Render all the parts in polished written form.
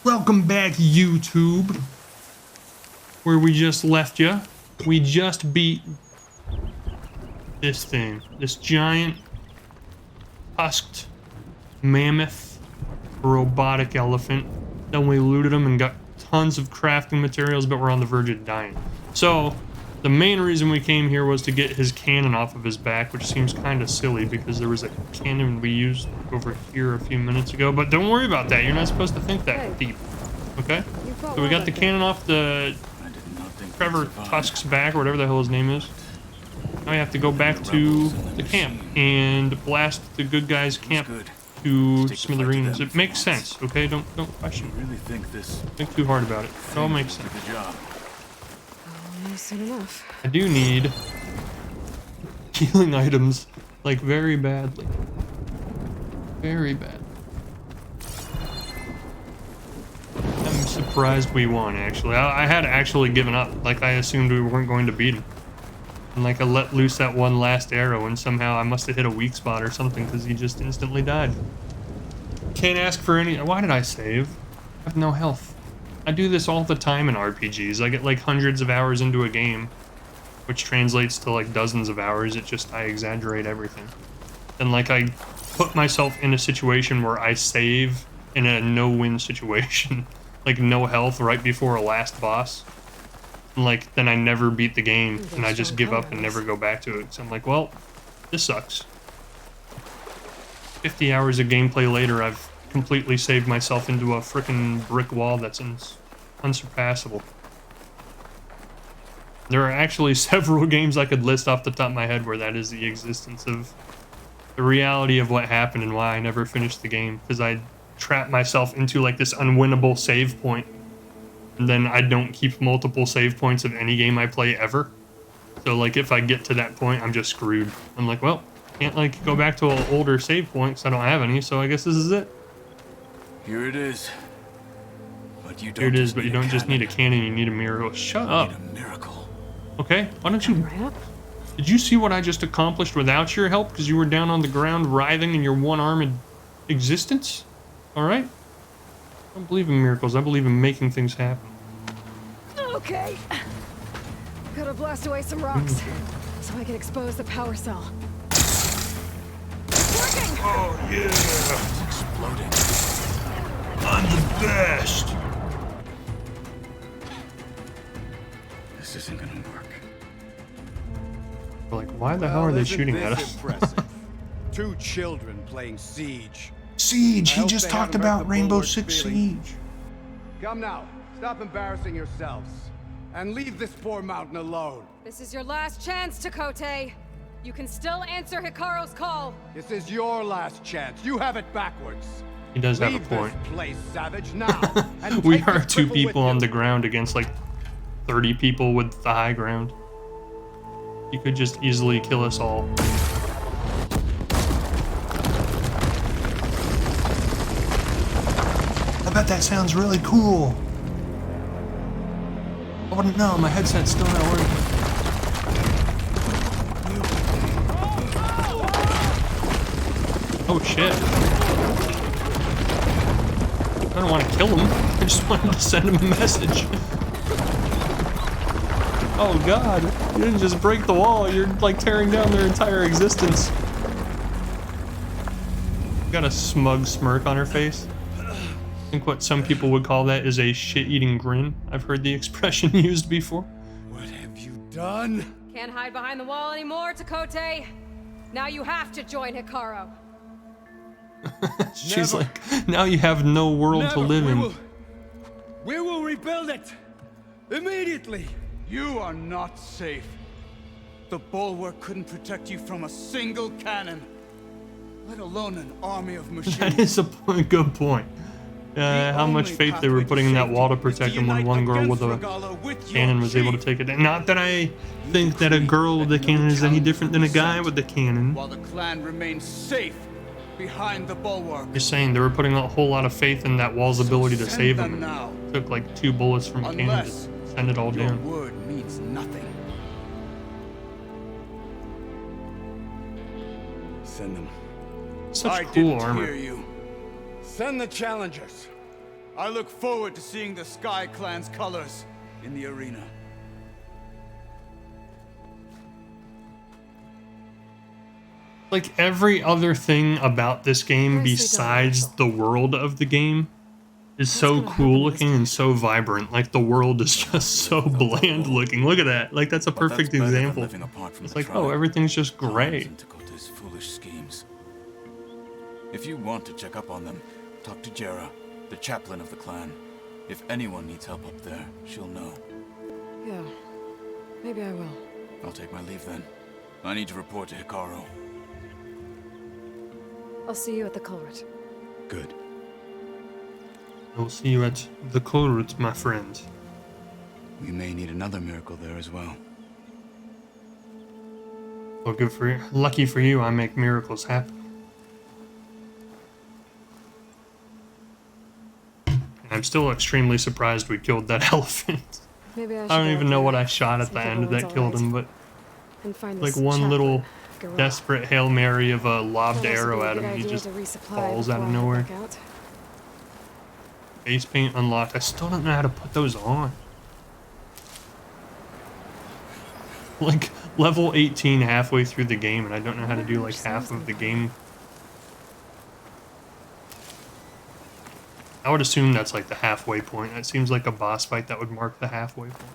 Welcome back, YouTube. Where we just left you. We just beat this thing. This giant, tusked mammoth robotic elephant. Then we looted him and got tons of crafting materials, but we're on the verge of dying. So, the main reason we came here was to get his cannon off of his back, which seems kind of silly because there was a cannon we used over here a few minutes ago. But don't worry about that. You're not supposed to think that deep. Okay? So we got the cannon off the Trevor Tusk's back, or whatever the hell his name is. Now we have to go back to the camp and blast the good guys' camp to smithereens. It makes sense, okay? Don't question. Think too hard about it. It all makes sense. Soon enough. I do need healing items, like very badly. Very bad. I'm surprised we won, actually. I had actually given up. Like, I assumed we weren't going to beat him. And like, I let loose that one last arrow, and somehow I must have hit a weak spot or something, because he just instantly died. Can't ask for any... Why did I save? I have no health. I do this all the time in RPGs. I get like hundreds of hours into a game, which translates to like dozens of hours. I exaggerate everything. And like, I put myself in a situation where I save in a no-win situation, like no health right before a last boss. And like, then I never beat the game, and I just give up and never go back to it. So I'm like, well, this sucks. 50 hours of gameplay later, I've completely saved myself into a frickin' brick wall that's unsurpassable. There are actually several games I could list off the top of my head where that is the existence of the reality of what happened and why I never finished the game, because I trapped myself into like this unwinnable save point, and then I don't keep multiple save points of any game I play ever. So like, if I get to that point, I'm just screwed. I'm like, well, can't like go back to an older save point because I don't have any, so I guess this is it. Here it is. But you don't. Here it is, but you don't just need a cannon, you need a miracle. Shut up. You need a miracle. Okay, why don't you... Right up. Did you see what I just accomplished without your help? Because you were down on the ground writhing in your one-armed existence? Alright? I don't believe in miracles, I believe in making things happen. Okay. Gotta blast away some rocks so I can expose the power cell. It's working! Oh yeah! It's exploding. I'm the best! This isn't gonna work. Like, why the hell are they shooting at us? Two children playing Siege. Siege! I He hope just they talked haven't hurt about the Rainbow Bulwark Six feelings. Siege. Come now, stop embarrassing yourselves. And leave this poor mountain alone. This is your last chance, Takote. You can still answer Hikaru's call. This is your last chance. You have it backwards. He does have a Leave point. this place, savage, now. And We take are this two cripple people with on you. the ground against like 30 people with the high ground. He could just easily kill us all. I bet that sounds really cool. Oh no, my headset's still not working. Oh shit. I don't want to kill him. I just wanted to send him a message. Oh god, you didn't just break the wall, you're like tearing down their entire existence. Got a smug smirk on her face. I think what some people would call that is a shit-eating grin. I've heard the expression used before. What have you done? Can't hide behind the wall anymore, Takote. Now you have to join Hikaru. She's Never. like, now you have no world to live in. We will rebuild it. Immediately. You are not safe. The Bulwark couldn't protect you from a single cannon, let alone an army of machines. That is a good point. How much faith they were putting in that wall to protect him when one girl with a cannon was able to take it down. Not that I think that a girl with a cannon is any different than a guy with a cannon. While the clan remains safe behind the Bulwark. Just saying, they were putting a whole lot of faith in that wall's ability to save him. Now. Took like 2 bullets from a cannon Unless to send it all your down. word means nothing. Send them. Such I cool didn't armor. hear you. Send the challengers. I look forward to seeing the Sky Clan's colors in the arena. Like every other thing about this game Nicely done, besides Marshall. the world of the game is so gonna cool happen, looking Mr. and so vibrant. Like the world is just so bland looking. Look at that. Like that's a But that's perfect better than example. living apart from It's the like, tribe. oh, everything's just gray. Into Kota's foolish schemes. If you want to check up on them, talk to Jera, the chaplain of the clan. If anyone needs help up there, she'll know. Yeah, maybe I will. I'll take my leave then. I need to report to Hikaru. I'll see you at the Kulrut. Good. I'll see you at the Kulrut, my friend. We may need another miracle there as well. Well, good for you. Lucky for you, I make miracles happen. I'm still extremely surprised we killed that elephant. Maybe I don't even know what I shot at See the if end of everyone's that killed alright. him, but And find like this one chaplain, little Garou. desperate Hail Mary of a lobbed Might also arrow be a at good him, and he idea just to resupply falls out of before I head nowhere. back out. Face paint unlocked. I still don't know how to put those on. Like level 18 halfway through the game, and I don't know how to do like half of the game. I would assume that's like the halfway point. That seems like a boss fight that would mark the halfway point.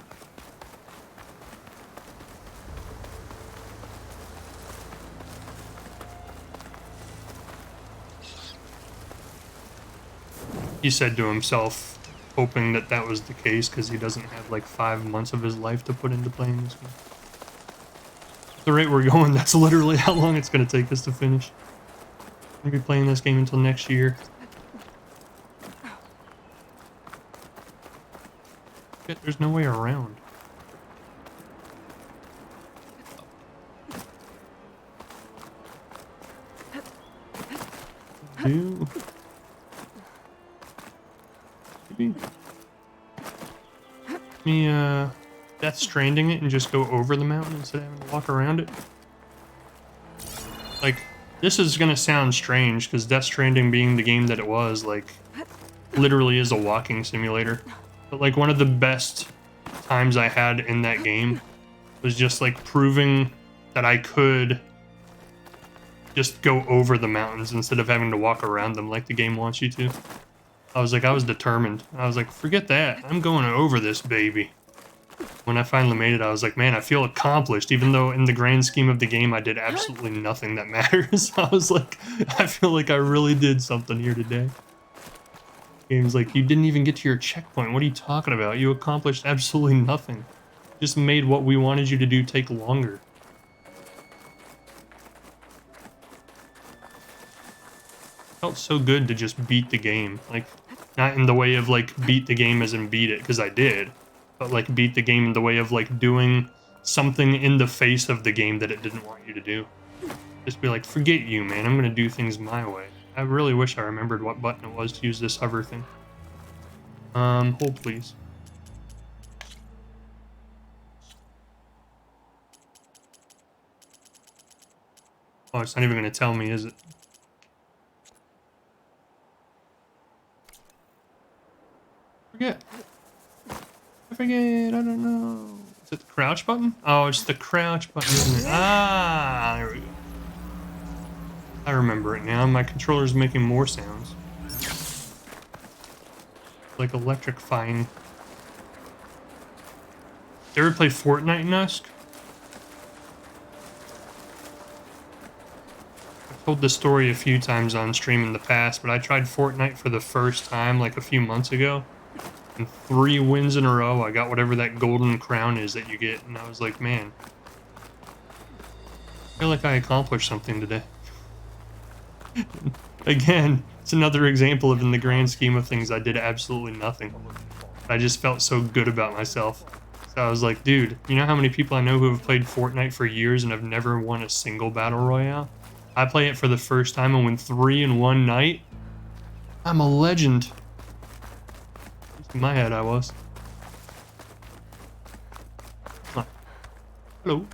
He said to himself, hoping that that was the case, because he doesn't have like 5 months of his life to put into playing this game. At the rate we're going, that's literally how long it's going to take us to finish. We'll be playing this game until next year. Shit, there's no way around. Do. Maybe. Me, Death Stranding it and just go over the mountain instead of having to walk around it. Like, this is gonna sound strange, because Death Stranding being the game that it was, like, literally is a walking simulator. But, like, one of the best times I had in that game was just, like, proving that I could just go over the mountains instead of having to walk around them like the game wants you to. I was determined. I was like, forget that. I'm going over this baby. When I finally made it, I was like, man, I feel accomplished, even though in the grand scheme of the game, I did absolutely nothing that matters. I was like, I feel like I really did something here today. Game's like, you didn't even get to your checkpoint. What are you talking about? You accomplished absolutely nothing. Just made what we wanted you to do take longer. Felt so good to just beat the game. Like, not in the way of like beat the game as in beat it, because I did, but like beat the game in the way of like doing something in the face of the game that it didn't want you to do. Just be like, forget you, man. I'm gonna do things my way. I really wish I remembered what button it was to use this hover thing. Hold please. Oh, it's not even gonna tell me, is it? I forget, I don't know. Is it the crouch button? Oh, it's the crouch button, isn't it? Ah, there we go. I remember it now. My controller's making more sounds. Like electrifying. You ever play Fortnite, Nusk? I've told this story a few times on stream in the past, but I tried Fortnite for the first time like a few months ago. And 3 wins in a row, I got whatever that golden crown is that you get, and I was like, man, I feel like I accomplished something today. Again, it's another example of, in the grand scheme of things, I did absolutely nothing. I just felt so good about myself. So I was like, dude, you know how many people I know who have played Fortnite for years and have never won a single battle royale? I play it for the first time and win 3 in one night. I'm a legend. In my head, I was. Huh. Hello.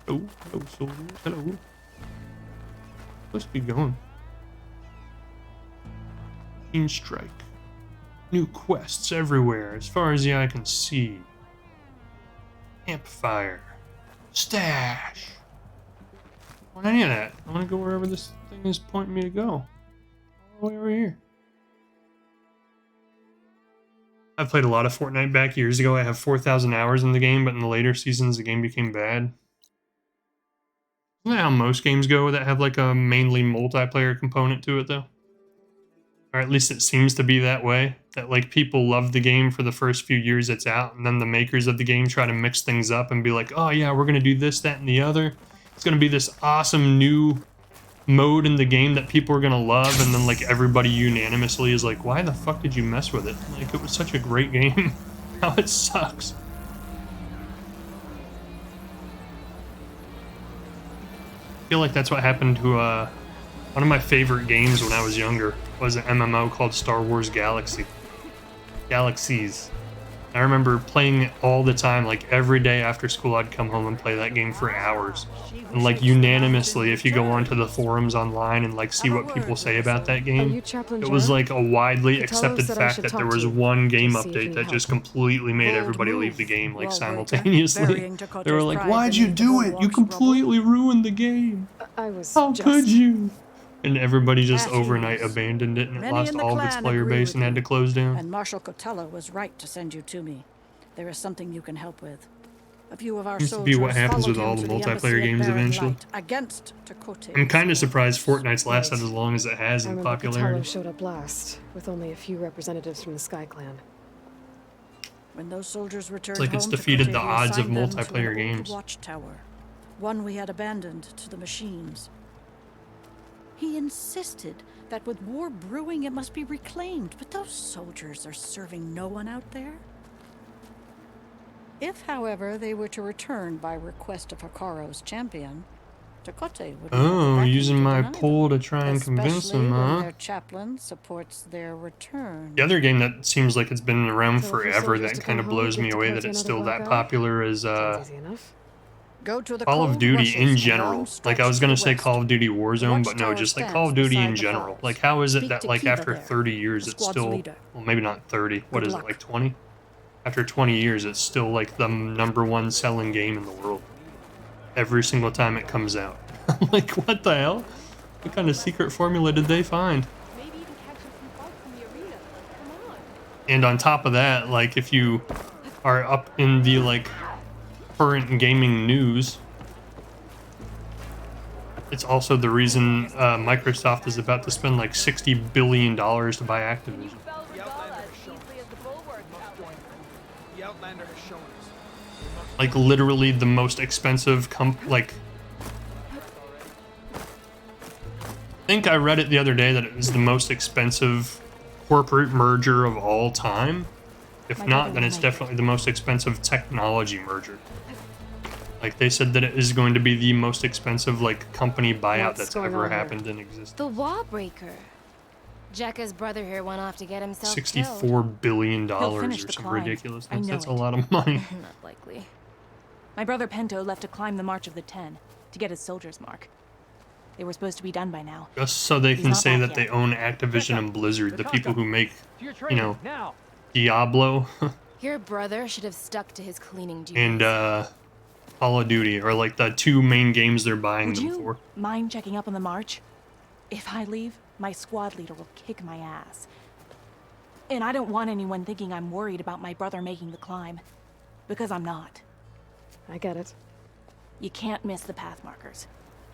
Hello. Hello, soldiers. Hello. Let's be going. Keen strike. New quests everywhere, as far as the eye can see. Campfire. Stash. I don't want any of that. I want to go wherever this thing is pointing me to go. All the way over here. I played a lot of Fortnite back years ago. I have 4,000 hours in the game, but in the later seasons, the game became bad. Isn't that how most games go that have like a mainly multiplayer component to it, though? Or at least it seems to be that way. That like people love the game for the first few years it's out, and then the makers of the game try to mix things up and be like, oh yeah, we're gonna do this, that, and the other. It's gonna be this awesome new mode in the game that people are gonna love, and then like everybody unanimously is like, why the fuck did you mess with it? Like, it was such a great game. How it sucks. I feel like that's what happened to one of my favorite games when I was younger was an MMO called Star Wars Galaxies. I remember playing it all the time, like every day after school I'd come home and play that game for hours. And like unanimously, if you go onto the forums online and like see what people say about that game, it was like a widely accepted fact that there was one game update that just completely made everybody leave the game like simultaneously. They were like, why'd you do it? You completely ruined the game. How could you? And everybody just overnight abandoned it, and it lost all of its player base and had to close down. And Marshal Cotello was right to send you to me. There is something you can help with. A few of our Seems to be what happens with all the multiplayer games eventually. Against I'm kind of surprised Fortnite's lasted as long as it has in popularity. Cotello showed up last, with only a few representatives from the Sky Clan. When those soldiers returned It's like it's home to defeated Kote, the we odds of assigned them to an multiplayer old games. watchtower, one we had abandoned to the machines. He insisted that with war brewing it must be reclaimed, but those soldiers are serving no one out there. If, however, they were to return by request of Hikaro's champion, Takote would Oh, using my deny pull them, to try and convince especially them, when huh? their chaplain supports their return. The other game that seems like it's been around So for forever soldiers that to kind come of home blows and me give away Takote that it's another still black that eye? popular is Sounds easy enough. Go to the Call of cold Duty rushes in of general. long Like I was gonna say stretch to Call of the Duty Warzone, but no, Watchtower just like stands Call of Duty beside in the general. falls. Like how is it Speak that to like Kiva after there, 30 years the it's squad's still, leader. well maybe not 30, what Good is luck. it, like 20? After 20 years it's still like the #1 selling game in the world. Every single time it comes out. I'm like, what the hell? What kind of secret formula did they find? Maybe even catching some folks in the arena. Like, come on. And on top of that, like if you are up in the like current gaming news, it's also the reason Microsoft is about to spend like $60 billion to buy Activision. The Outlander has shown us. Like literally the most expensive I think I read it the other day that it was the most expensive corporate merger of all time. If My not, brother then it's will make definitely the most expensive technology merger. Like they said that it is going to be the most expensive like company buyout What's that's going ever on here? happened in existence. The Wallbreaker. Jekka's brother here went off to get himself killed. $64 billion He'll or finish the some climb. ridiculousness. I know That's a it. lot of money. Not likely. My brother Pento left to climb the March of the Ten to get his soldier's mark. They were supposed to be done by now. Just so they He's can not say back that they yet. own Activision and Blizzard, the people who make, To your you training, know, now. Diablo Your brother should have stuck to his cleaning duties. and Call of Duty are like the two main games they're buying Would them you for. mind checking up on the march? If I leave, my squad leader will kick my ass. And I don't want anyone thinking I'm worried about my brother making the climb. Because I'm not. I get it. You can't miss the path markers.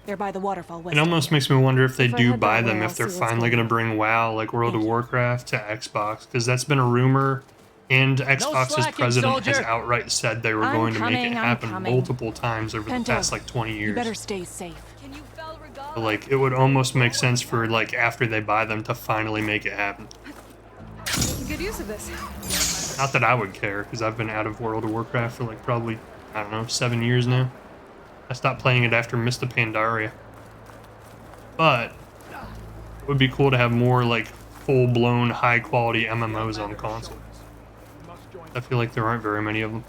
They're by the waterfall west It of almost here. makes me wonder if they If I do head buy that way, them, I'll if they're see what's finally going going to bring WoW, like World of Warcraft, to Xbox, because that's been a rumor, and Xbox's slacking, president has soldier. outright said they were I'm going to make it coming, I'm happen coming. multiple times over the Pento, past like 20 You better years. stay safe. Can you fell regard? But, like, it would almost make sense for like after they buy them to finally make it happen. Good use of this. Not that I would care, because I've been out of World of Warcraft for like probably, I don't know, 7 years now. I stopped playing it after Mist of Pandaria. But it would be cool to have more like full-blown, high-quality MMOs on console. I feel like there aren't very many of them.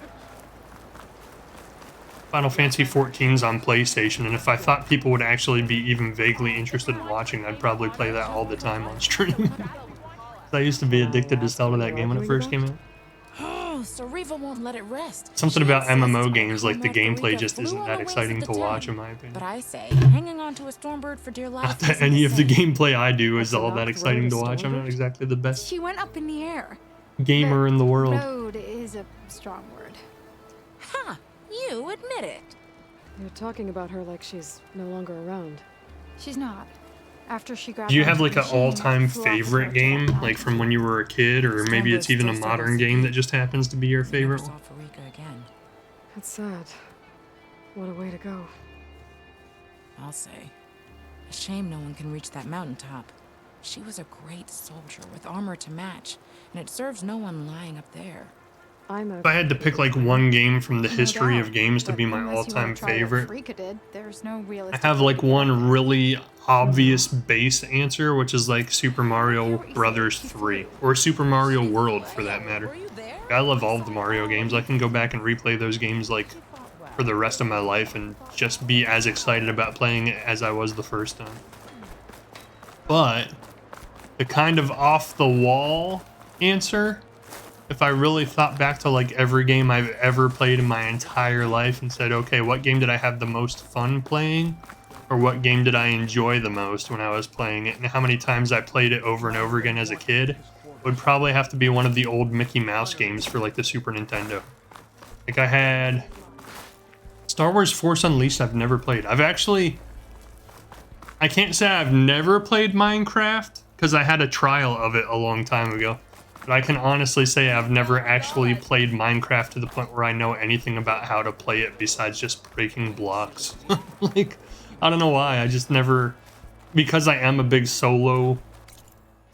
Final Fantasy XIV's on PlayStation, and if I thought people would actually be even vaguely interested in watching, I'd probably play that all the time on stream. I used to be addicted to Zelda that game when it first came out. Oh, Sariva won't let it rest. Something She about insists MMO our games, like the calm gameplay Rika just flew isn't on that the wings exciting of to the watch, den. in my opinion. But I say, hanging on to a Stormbird for dear life Not that isn't any the of the same. gameplay I do is That's an all that off-road exciting to a watch. I'm not Stormbird? exactly the best She went up in the air. gamer in the world. Road is a strong word. Ha! You admit it. You're talking about her like she's no longer around. She's not. After she grabbed Do you onto have the like an machine, all-time flew off with her favorite to that game, mountain. like from when you were a kid, or maybe it's Stormbird even a still modern struggles to game that eat. just happens to be your We never favorite saw one? Farika again. That's sad. What a way to go. I'll say. A shame no one can reach that mountaintop. She was a great soldier with armor to match, and it serves no one lying up there. If I had to pick like one game from the history of games to But be my unless you wanna all-time try what favorite, Frika did, there's no I realistic have way like to get one there. really obvious base answer, which is like Super Mario Brothers 3, or Super Mario World for that matter. Were you there? I love all of the Mario games. I can go back and replay those games like for the rest of my life and just be as excited about playing it as I was the first time. But the kind of off the wall answer, if I really thought back to like every game I've ever played in my entire life and said, okay, what game did I have the most fun playing? Or what game did I enjoy the most when I was playing it? And how many times I played it over and over again as a kid? Would probably have to be one of the old Mickey Mouse games for like the Super Nintendo. Like I had Star Wars Force Unleashed. I've never played. I can't say I've never played Minecraft because I had a trial of it a long time ago. But I can honestly say I've never actually played Minecraft to the point where I know anything about how to play it besides just breaking blocks. Like, I don't know why. I just never, because I am a big solo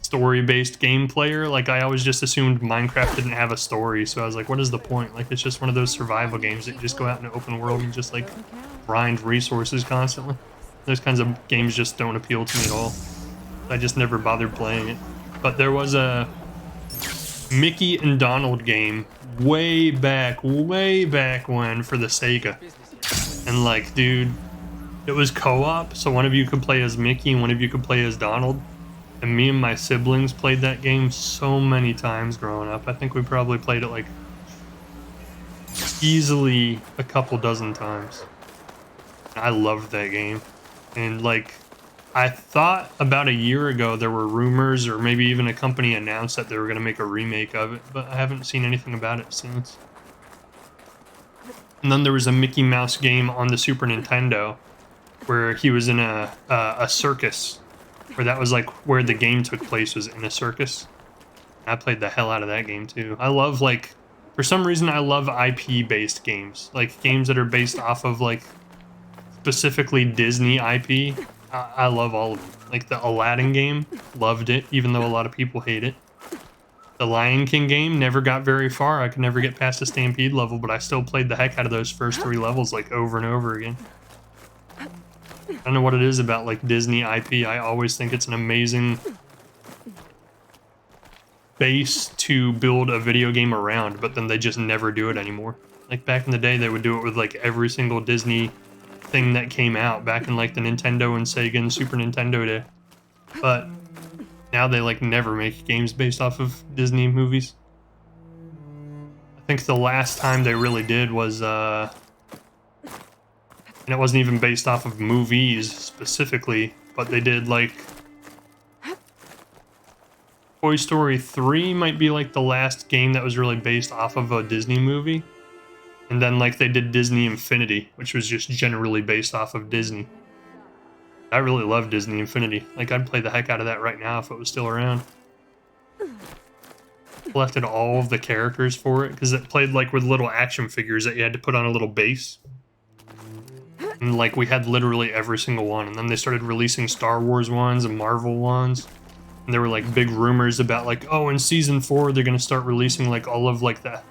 story-based game player, like I always just assumed Minecraft didn't have a story, so I was like, what is the point? Like, it's just one of those survival games that you just go out in an open world and just like grind resources constantly. Those kinds of games just don't appeal to me at all. I just never bothered playing it. But there was a Mickey and Donald game way back when for the Sega. And like, dude, it was co-op, so one of you could play as Mickey and one of you could play as Donald. And me and my siblings played that game so many times growing up. I think we probably played it like easily a couple dozen times. I loved that game. And like, I thought about a year ago there were rumors, or maybe even a company announced that they were going to make a remake of it, but I haven't seen anything about it since. And then there was a Mickey Mouse game on the Super Nintendo where he was in a circus, where that was like where the game took place, was in a circus. I played the hell out of that game too. I love, like, for some reason I love IP based games, like games that are based off of like specifically Disney IP. I love all of them. Like the Aladdin game, loved it, even though a lot of people hate it. The Lion King game, never got very far. I could never get past the Stampede level, but I still played the heck out of those first 3 levels like over and over again. I don't know what it is about like Disney IP. I always think it's an amazing base to build a video game around, but then they just never do it anymore. Like back in the day, they would do it with like every single Disney thing that came out back in like the Nintendo and Sega and Super Nintendo day. But now they like never make games based off of Disney movies. I think the last time they really did was and it wasn't even based off of movies specifically, but they did like Toy Story 3 might be like the last game that was really based off of a Disney movie. And then like they did Disney Infinity, which was just generally based off of Disney. I really love Disney Infinity. Like, I'd play the heck out of that right now if it was still around. Collected all of the characters for it, because it played like with little action figures that you had to put on a little base. And like, we had literally every single one. And then they started releasing Star Wars ones and Marvel ones. And there were like big rumors about like, oh, in season 4 they're gonna start releasing like all of like the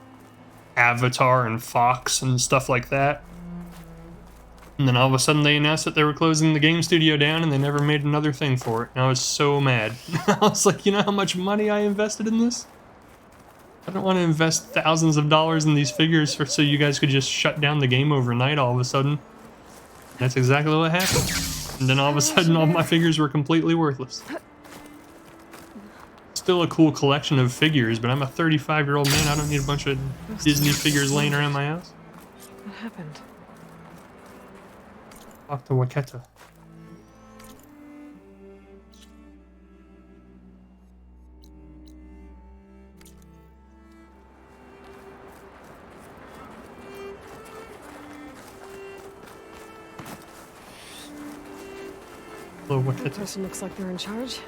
Avatar and Fox and stuff like that. And then all of a sudden they announced that they were closing the game studio down and they never made another thing for it. And I was so mad. I was like, you know how much money I invested in this? I don't want to invest thousands of dollars in these figures so you guys could just shut down the game overnight all of a sudden. That's exactly what happened. And then all of a sudden all my figures were completely worthless. still a cool collection of figures, but I'm a 35-year-old man. I don't need a bunch of Disney figures laying around my house. What happened? Talk to Waketa. Hello, That Waketa. person looks like they're in charge.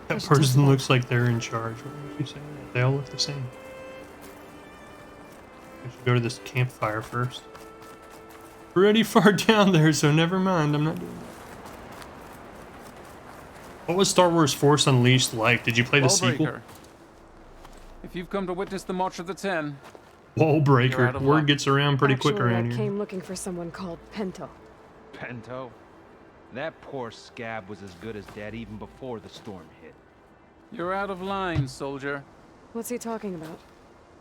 That person looks like they're in charge. What would you say? They all look the same. I should go to this campfire first. Pretty far down there, so never mind. I'm not doing that. What was Star Wars Force Unleashed like? Did you play the sequel? Wallbreaker. If you've come to witness the March of the Ten, You're out Wallbreaker. of Word luck. gets around pretty quick Actually, around I here. came looking for someone called Pento. Pento? That poor scab was as good as dead even before the storm hit. you're out of line, soldier. What's he talking about?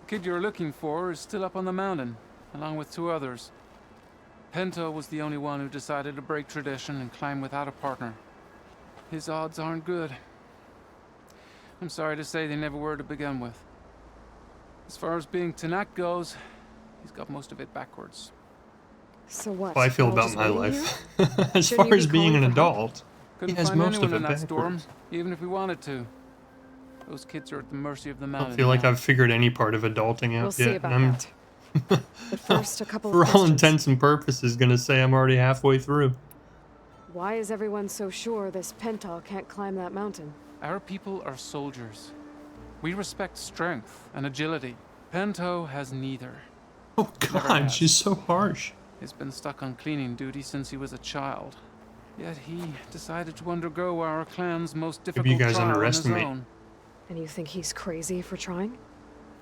The kid you're looking for is still up on the mountain, along with 2 others. Pento was the only one who decided to break tradition and climb without a partner. His odds aren't good. I'm sorry to say they never were to begin with. As far as being Tanak goes, he's got most of it backwards. So what? How I feel We're all about just my waiting life. here? As Shouldn't far you as be being an calling for help? adult, Couldn't he has find most anyone of it in that storm, backwards. even if we wanted to. Those kids are at the mercy of the I mountain. don't feel like now. I've figured any part of adulting out We'll see yet. about and I'm, that. But first, a couple for of all questions. intents and purposes, gonna say I'm already halfway through. Why is everyone so sure this Pental can't climb that mountain? Our people are soldiers. We respect strength and agility. Pento has neither. Oh God, has. she's so harsh. He's been stuck on cleaning duty since he was a child. Yet he decided to undergo our clan's most difficult you guys trial on his underestimate. own. And you think he's crazy for trying?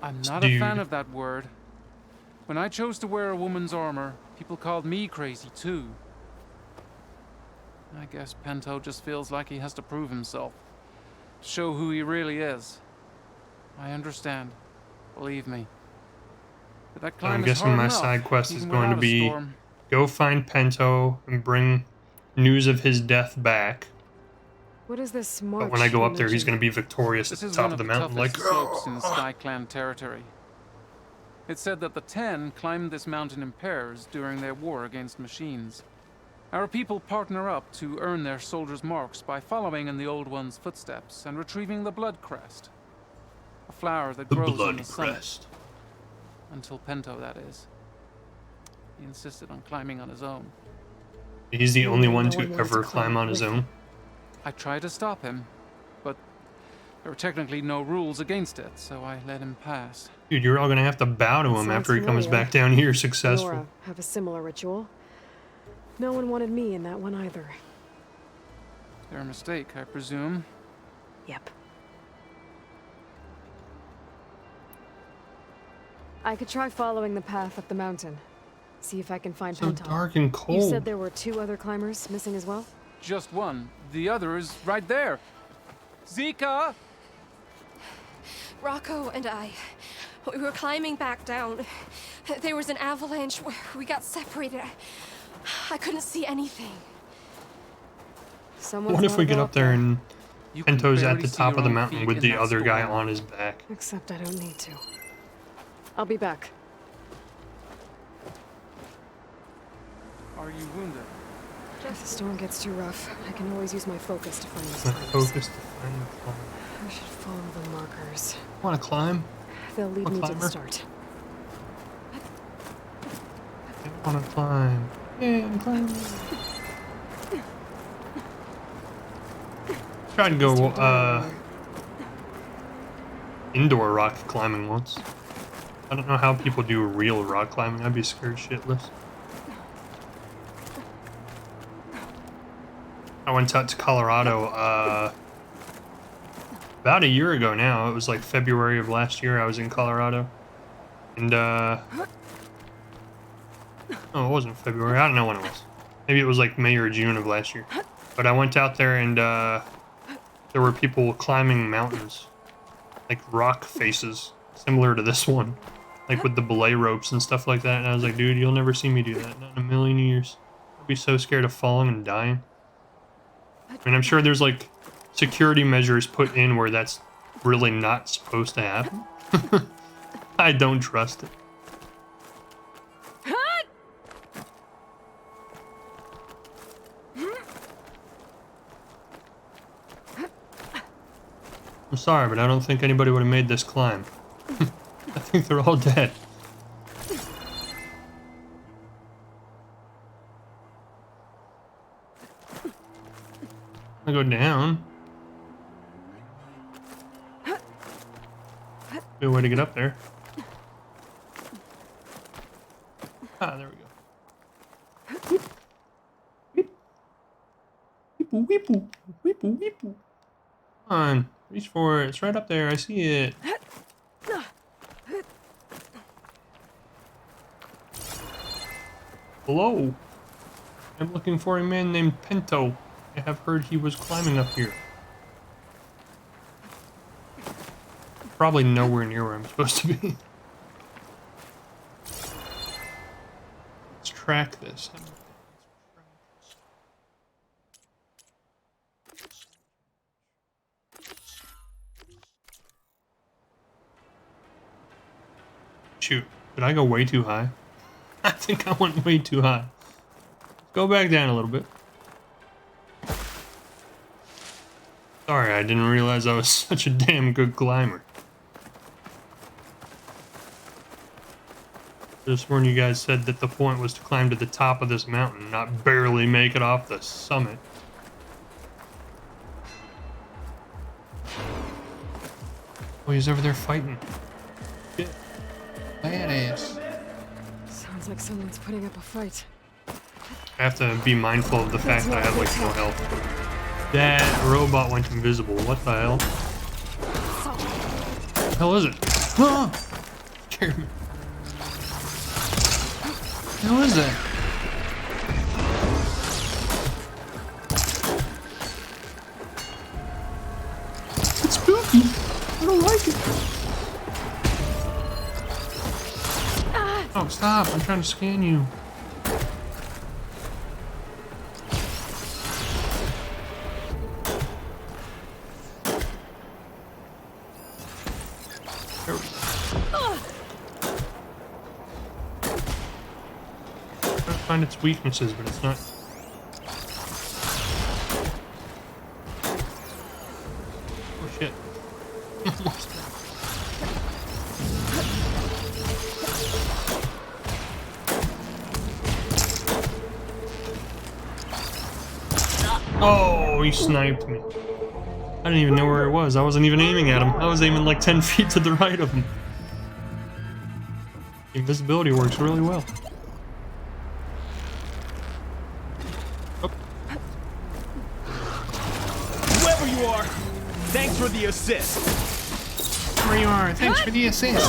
I'm not Dude. a fan of that word. When I chose to wear a woman's armor, people called me crazy too. I guess Pento just feels like he has to prove himself. To show who he really is. I understand. Believe me. But that climb I'm is guessing hard my enough, side quest is even going to without a be storm. go find Pento and bring news of his death back. What is this march? But when I go you up there, he's mentioned? going to be victorious This at is the top one of the the mountain. Like, toughest slopes in the Sky Clan territory. It's said that the Ten climbed this mountain in pairs during their war against machines. Our people partner up to earn their soldiers' marks by following in the Old One's footsteps and retrieving the Blood Crest. A flower that the grows on blood the summit. crest. Until Pento, that is. He insisted on climbing on his own. He's the You only mean one no to one wanted ever to climb climb on his with own. I tried to stop him, but there were technically no rules against it, so I let him pass. Dude, you're all going to have to bow to him Sounds after he comes familiar. back down here successful. Nora have a similar ritual. No one wanted me in that one either. Their mistake, I presume. Yep. I could try following the path up the mountain. See if I can find So Pental. dark and You cold. said there were 2 other climbers missing as well? Just one. The other is right there. Zika! Rocco and I, we were climbing back down. There was an avalanche where we got separated. I couldn't see anything. Someone's What if gotta we get go up there and You can Pento's at barely the see top your of the own mountain feet with in the that other guy storm. on his back? Except I don't need to. I'll be back. Are you wounded? If the storm gets too rough, I can always use my focus to find those My climbers. focus to find the climb. I should follow the markers. Want to climb? They'll lead A me to climber? the start. I want to climb. Yeah, I'm climbing. Tried to go indoor rock climbing once. I don't know how people do real rock climbing. I'd be scared shitless. I went out to Colorado about a year ago now. It was like February of last year. I was in Colorado. And oh, it wasn't February. I don't know when it was. Maybe it was like May or June of last year. But I went out there and there were people climbing mountains. Like rock faces. Similar to this one. Like with the belay ropes and stuff like that. And I was like, dude, you'll never see me do that. Not in a million years. I'd be so scared of falling and dying. I mean, I'm sure there's like security measures put in where that's really not supposed to happen? I don't trust it. I'm sorry, but I don't think anybody would have made this climb. I think they're all dead. I go down. Good way to get up there. Ah, there we go. Weeple, weeple, weeple, weeple. Come on, reach for it. It's right up there. I see it. Hello. I'm looking for a man named Pinto. I have heard he was climbing up here. Probably nowhere near where I'm supposed to be. Let's track this. Shoot, did I go way too high? I think I went way too high. Go back down a little bit. Sorry, I didn't realize I was such a damn good climber. Just when you guys said that the point was to climb to the top of this mountain, not barely make it off the summit. Oh, he's over there fighting. Shit. Badass. Sounds like someone's putting up a fight. I have to be mindful of the fact that I have like no health. That robot went invisible. What the hell? What the hell is it? Ah! Scared me. What the hell is that? It's spooky. I don't like it. Oh, stop. I'm trying to scan you. There we go. I'm trying to find its weaknesses, but it's not. Oh, shit. Oh, he sniped me. I didn't even know where it was. I wasn't even aiming at him. I was aiming like 10 feet to the right of him. Invisibility works really well. Oh. Whoever you are, thanks for the assist. Where you are, thanks for the assist.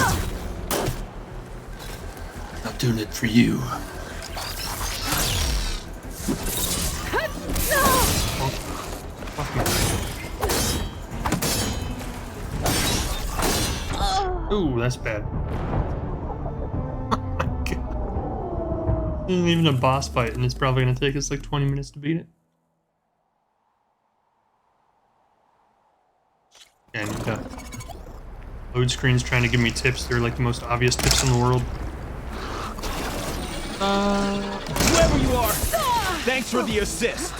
I'm doing it for you. Ooh, that's bad. This isn't even a boss fight, and it's probably gonna take us like 20 minutes to beat it. And load screen's trying to give me tips. They're like the most obvious tips in the world. Whoever you are, thanks for the assist.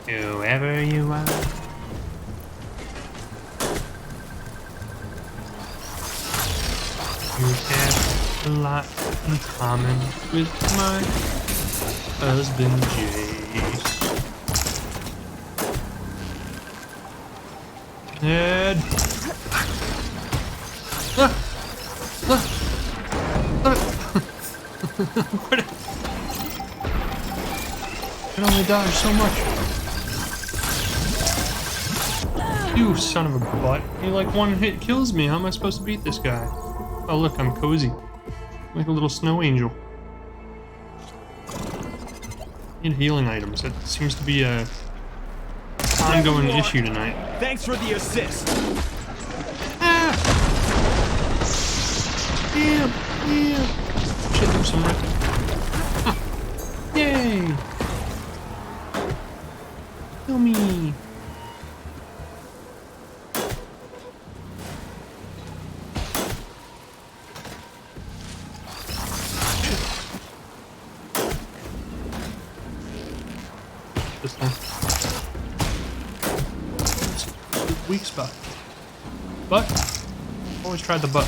Whoever you are. You have a lot in common with my husband, Jace. Ned! What? I can only dodge so much. You son of a butt. He like one hit kills me. How am I supposed to beat this guy? Oh look, I'm cozy. Like a little snow angel. Need healing items. That seems to be a ongoing issue tonight. Thanks for the assist. Ah! Yeah, yeah. Should do some ripping. Huh. Yay! Kill me. this thing. It's a weak spot. Butt. Always tried the butt.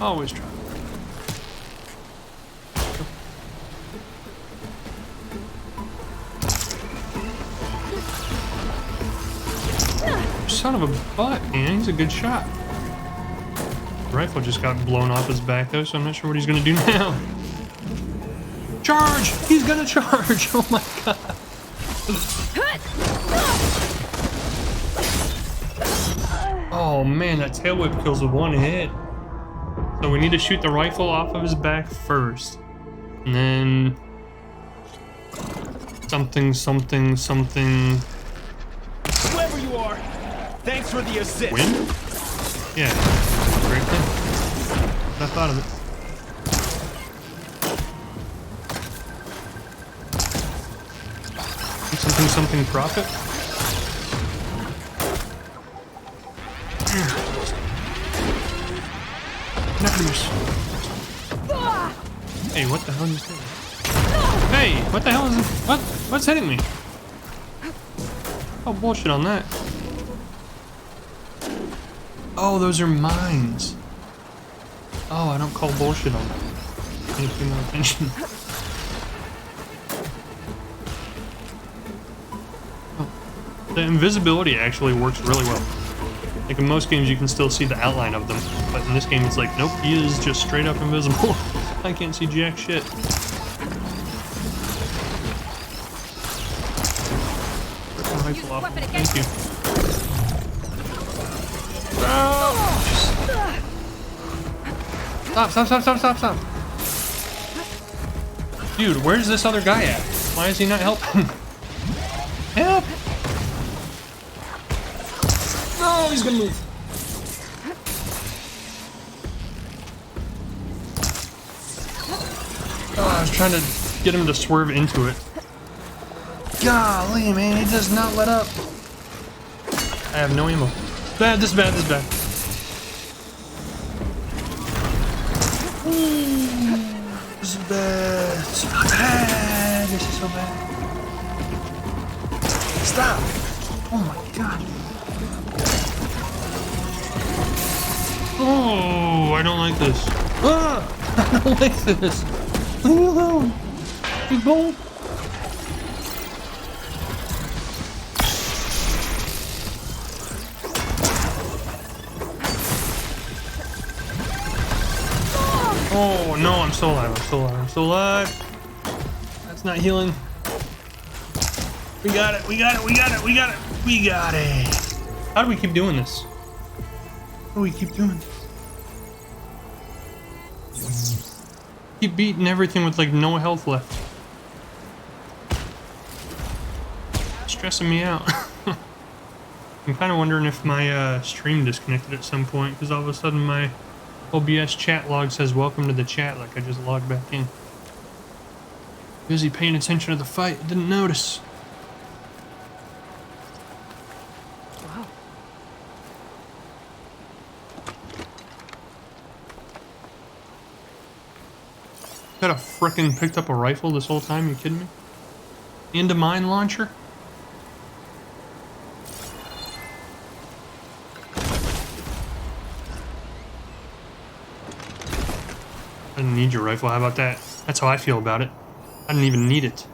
Always try. Son of a butt, man. He's a good shot. The rifle just got blown off his back, though, so I'm not sure what he's going to do now. Charge! He's going to charge! Oh my god. Oh man, that tail whip kills with one hit. So we need to shoot the rifle off of his back first. And then... something. Whoever you are, thanks for the assist. Win? Yeah. Great thing. I thought of it. Something profit? Hey, what the hell is this? Hey, what the hell is this? What's hitting me? Oh, bullshit on that. Oh, those are mines. Oh, I don't call bullshit on that. I need to pay more attention. Oh. The invisibility actually works really well. Like in most games you can still see the outline of them, but in this game it's like, nope, he is just straight up invisible. I can't see jack shit. Rifle off. Thank you. Stop. Dude, where's this other guy at? Why is he not helping? Help! No, he's gonna move. Oh, I was trying to get him to swerve into it. Golly, man, he does not let up. I have no ammo. Bad, this is bad. Ooh, this is bad. So bad. This is so bad. Stop. Oh my god. Oh, I don't like this. Ah, I don't like this. Leave me alone. You bold. Oh no, I'm still alive. That's not healing. We got it. How do we keep doing this? Keep beating everything with like no health left. Stressing me out. I'm kind of wondering if my stream disconnected at some point, because all of a sudden my OBS chat log says welcome to the chat, like I just logged back in. Busy paying attention to the fight, didn't notice. Wow. Could have frickin' picked up a rifle this whole time, you kidding me? And a mine launcher? I didn't need your rifle, how about that? That's how I feel about it. I didn't even need it.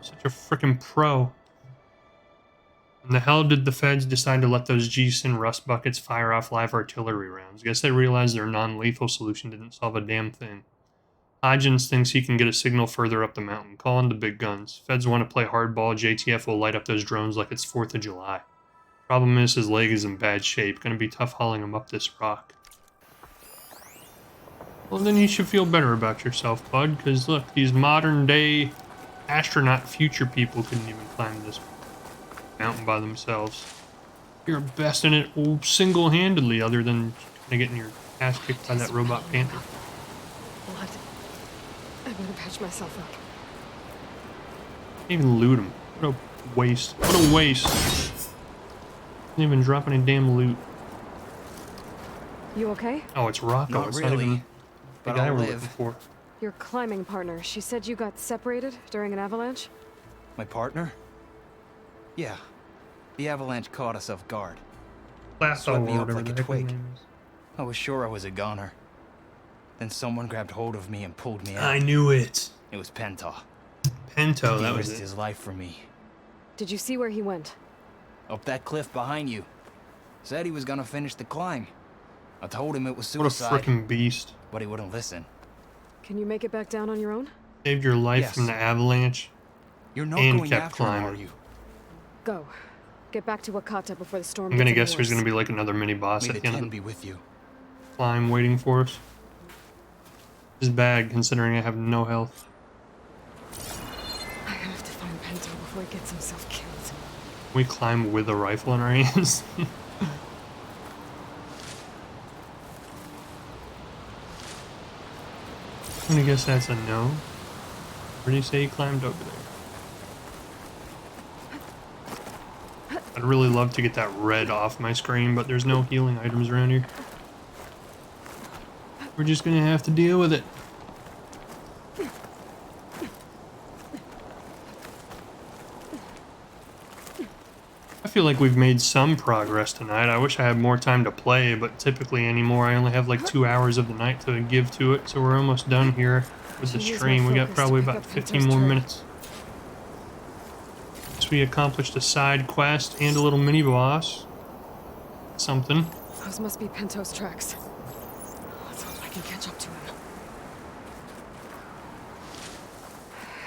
Such a frickin' pro. When the hell did the feds decide to let those G-Sin rust buckets fire off live artillery rounds? Guess they realized their non-lethal solution didn't solve a damn thing. Hodgins thinks he can get a signal further up the mountain. Call in the big guns. Feds want to play hardball, JTF will light up those drones like it's 4th of July. Problem is, his leg is in bad shape. Gonna be tough hauling him up this rock. Well, then you should feel better about yourself, bud, because look, these modern-day astronaut future people couldn't even climb this mountain by themselves. You're best in it single-handedly, other than kind of getting your ass kicked by that robot panther. Blood. I better patch myself up. Can't even loot him. What a waste. What a waste. Didn't even drop any damn loot. You okay? Oh, it's Rocco. Not it's really. not even the But guy I'll we're live. looking for. Your climbing partner, she said you got separated during an avalanche? My partner? Yeah. The avalanche caught us off guard. Swept me up like a twig. I was sure I was a goner. Then someone grabbed hold of me and pulled me out. I knew it. It was Penta. Pento, He that was risked it. his life for me. Did you see where he went? Up that cliff behind you. Said he was gonna finish the climb. I told him it was What a suicide. freaking beast. But he wouldn't listen. Can you make it back down on your own? Saved your life Yes. from the avalanche. You're not and going kept after him, climbing. are you? Go. Get back to Wakata before the storm I'm gonna gets guess any there's worse. gonna be like another mini boss May at the the end of ten the be with you. climb waiting for us. This is bad considering I have no health. I have to find Pento before he gets himself killed. We climb with a rifle in our hands. I'm gonna guess that's a no. Where do you say he climbed over there? I'd really love to get that red off my screen, but there's no healing items around here. We're just gonna have to deal with it. I feel like we've made some progress tonight. I wish I had more time to play, but typically anymore I only have like 2 hours of the night to give to it, so we're almost done here with the stream. We got probably about 15 more minutes. So we accomplished a side quest and a little mini boss. Something. Those must be Pento's tracks. Let's hope I can catch up to him.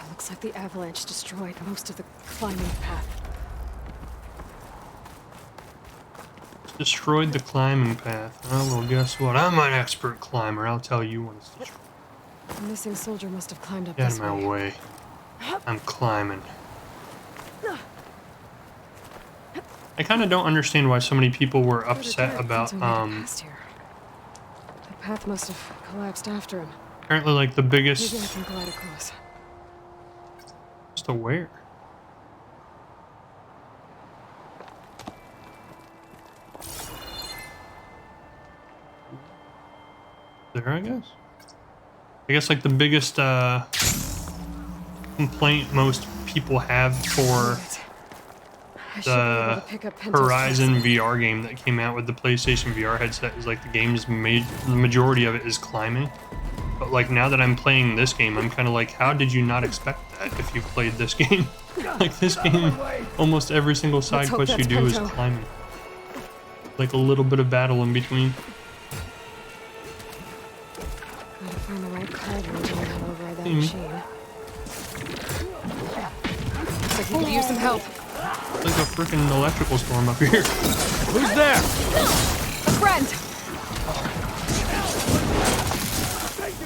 It looks like the avalanche destroyed most of the climbing path. Destroyed the climbing path. Oh, well, guess what? I'm an expert climber. I'll tell you when it's destroyed. The missing soldier must have climbed up Get out this of my way. I'm climbing. I kind of don't understand why so many people were upset about, The path must have collapsed after him. apparently, like, the biggest... Maybe I can glide across. Just to where? There, I guess. I guess like the biggest complaint most people have for the Horizon VR game that came out with the PlayStation VR headset is like the game's made, the majority of it is climbing. But like now that I'm playing this game, I'm kind of like, how did you not expect that if you played this game? Like this game, almost every single side quest you do is climbing. Like a little bit of battle in between. Gotta find the right card and override that machine. Looks like he could use some help. It's like a freaking electrical storm up here. Who's there? A friend!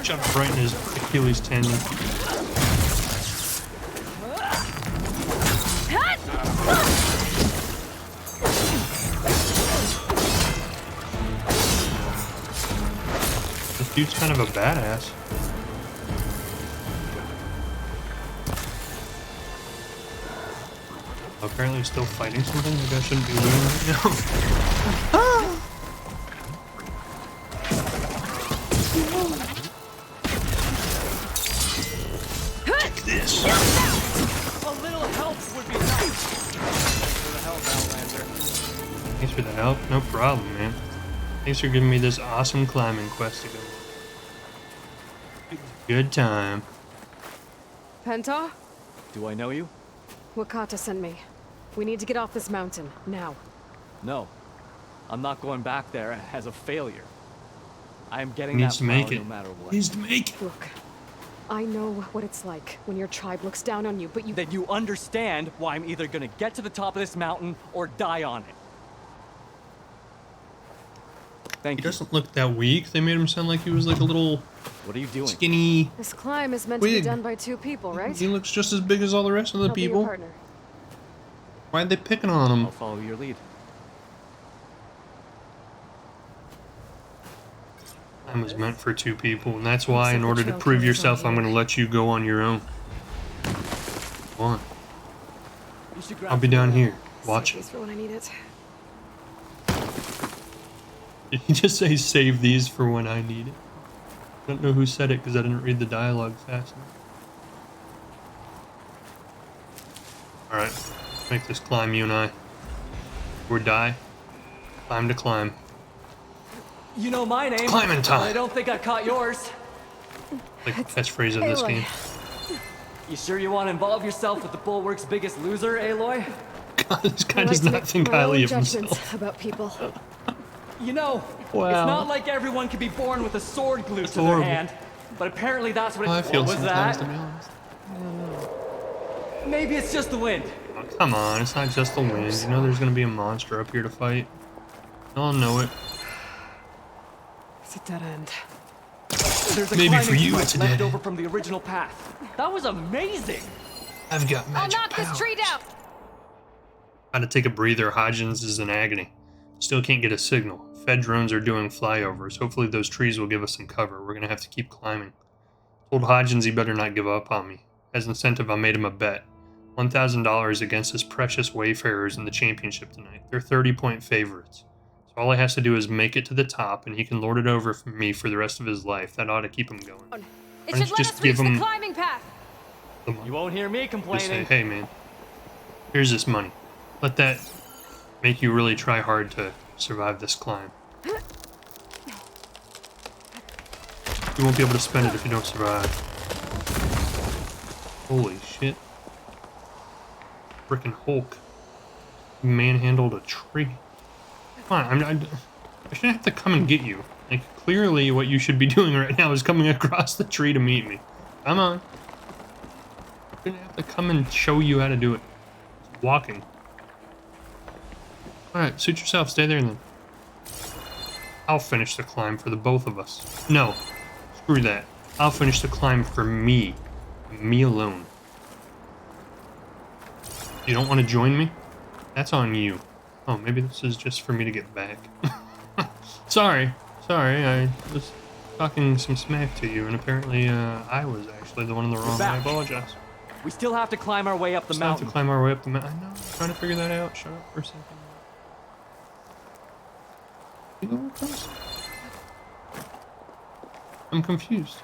Shot him right in his Achilles tendon. This dude's kind of a badass. Apparently he's still fighting something. Maybe I shouldn't be looting right now. Take this. A little help would be nice. Thanks for the help, Outlander. Thanks for the help. No problem, man. Thanks for giving me this awesome climbing quest to go on. Good time. Penta? Do I know you? Wakata sent me. We need to get off this mountain, now. No. I'm not going back there as a failure. I am getting Needs that to make power it. no matter what. Needs to make it. Look, I know what it's like when your tribe looks down on you, but you... That you understand why I'm either gonna get to the top of this mountain or die on it. Thank He you. doesn't look that weak. They made him sound like he was like a little What are you doing? skinny. This climb is meant to be Wig. done by 2 people, right? He looks just as big as all the rest of the I'll be your people. partner. Why'd they picking on him? I'll follow your lead. Time was meant for 2 people, and that's why, in order to prove yourself, I'm going to let you go on your own. Come on. I'll be down here, watching. Save these for when I need it. Did he just say save these for when I need it? I don't know who said it because I didn't read the dialogue fast enough. Alright, let's make this climb, you and I. Or die. Climb to climb. You know my name. Climbing time. I don't think I caught yours. Like the catchphrase of this Aloy. game. You sure you want to involve yourself with the Bulwark's biggest loser, Aloy? God, this guy I like does to not make think my highly own of judgments himself. about people. You know, Wow. it's not like everyone can be born with a sword glued to horrible. their hand, but apparently that's what it I feel was. sometimes, That to be honest. maybe it's just the wind. Oh, come on, it's not just the wind. You know there's gonna be a monster up here to fight. I'll know it. It's a dead end. There's a Maybe climbing for you strike it's a left dead over end. from the original path. That was amazing. I've got I'll magic knock powers. this tree down. Gotta take a breather. Hodgins is in agony. Still can't get a signal. Fed drones are doing flyovers. Hopefully those trees will give us some cover. We're gonna have to keep climbing. Told Hodgins he better not give up on me. As incentive, I made him a bet. $1,000 against his precious Wayfarers in the championship tonight. They're 30-point favorites. So all he has to do is make it to the top, and he can lord it over from me for the rest of his life. That ought to keep him going. It Why should don't you let just us give reach the him climbing path. the money? You won't hear me Just say, complaining. hey man, here's this money. Let that make you really try hard to survive this climb. You won't be able to spend it if you don't survive. Holy shit. Frickin' Hulk. Manhandled a tree. Come on, I shouldn't have to come and get you. Like, clearly what you should be doing right now is coming across the tree to meet me. Come on. I shouldn't have to come and show you how to do it. It's walking. Alright, suit yourself. Stay there then. I'll finish the climb for the both of us. No. Screw that. I'll finish the climb for me. Me alone. You don't want to join me? That's on you. Oh, maybe this is just for me to get back. Sorry. I was talking some smack to you, and apparently I was actually the one in the wrong. I apologize. We still have to climb our way up the Still have mountain. to climb our way up the mountain. I know. I'm trying to figure that out. Shut up for a second. You go across? I'm confused.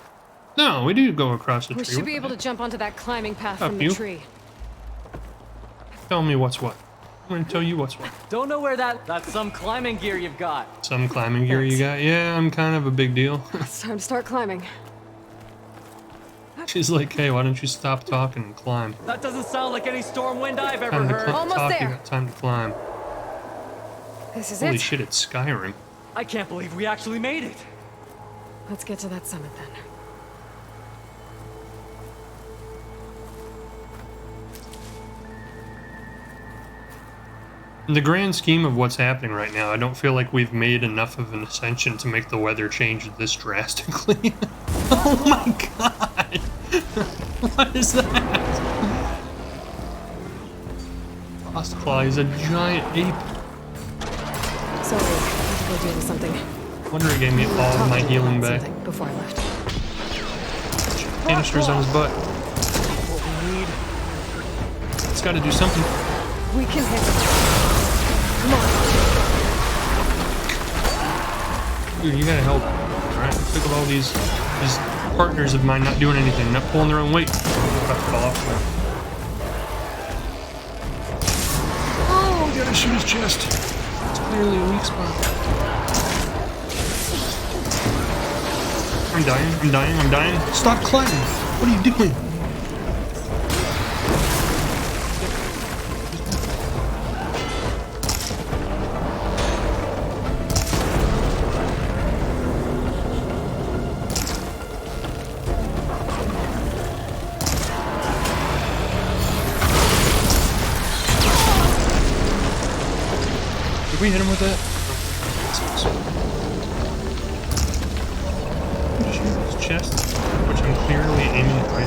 No, we do go across the tree. We should What be the able to heck? jump onto that climbing path Up from the you. tree. Tell me what's what. I'm gonna tell you what's what. Don't know where that's some climbing gear you've got. Some climbing gear you got? Yeah, I'm kind of a big deal. It's time to start climbing. She's like, hey, why don't you stop talking and climb? That doesn't sound like any storm wind I've ever Time to heard. Almost talk, there. you got time to climb. This is Holy it. shit, it's Skyrim. I can't believe we actually made it. Let's get to that summit then. In the grand scheme of what's happening right now, I don't feel like we've made enough of an ascension to make the weather change this drastically. Oh my god! What is that? Frostclaw is a giant ape. Sorry, I had to go deal with something. Wonder it gave me all of my healing back. Something before I left. Canisters on his butt. What we need. It's gotta do something. We can handle it. Come on. Dude, you gotta help. Alright, I'm sick of all these partners of mine not doing anything, not pulling their own weight. I'm about to fall off now. Oh, we gotta shoot his chest. It's clearly a weak spot. I'm dying. Stop climbing. What are you doing? Did we hit him with that? Shoot his chest, which I'm clearly aiming at right